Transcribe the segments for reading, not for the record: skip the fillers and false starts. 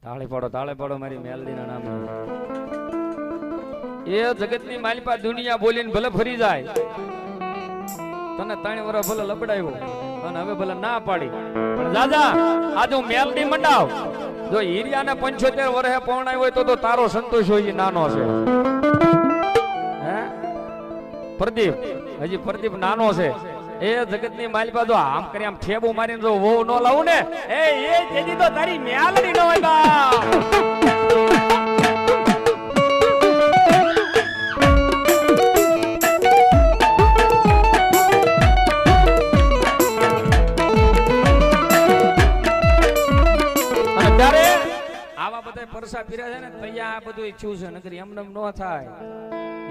તાળે પાડો મારી મેલડીના નામ. એ જગતની માલિપા દુનિયા બોલીને ભલે ફરી જાય, તને 3 વર્ષ ભલે લબડાયો અને હવે ભલે ના પાડી, પણ દાદા આજે હું મેલડી મંડાવ. જો હીરિયાને 75 વર્ષે પૌણાય હોય તો તારો સંતોષ હોય નાનો છે. હે પ્રદીપ, હજી પ્રદીપ નાનો છે. એ જગતની માલિપા જો આમ કરી આમ ઠેબુ મારીને જો વહુ ન લાવું ને, એ જેજી તો તારી મેલડી ન હોય બા. આવા બધા પરસા પીર્યા છે ને તૈયા આ બધું ઈચ્છું છે, નકર એમને ન થાય.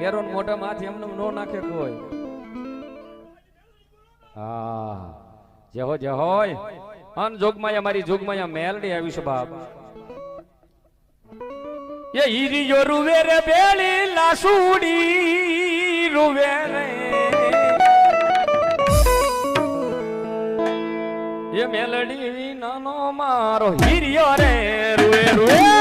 એરોન મોઢા માથે એમને ન નાખે કોઈ. હા જે હોય અન જોગમાયા મારી જોગમાયા મેલડી આવી છે બાપ. એ હીરીયો રૂવે રે બેલી લાસુડી રૂવે રે, એ મેલડી નાનો મારો હીરિયો રે રૂવે રૂવે.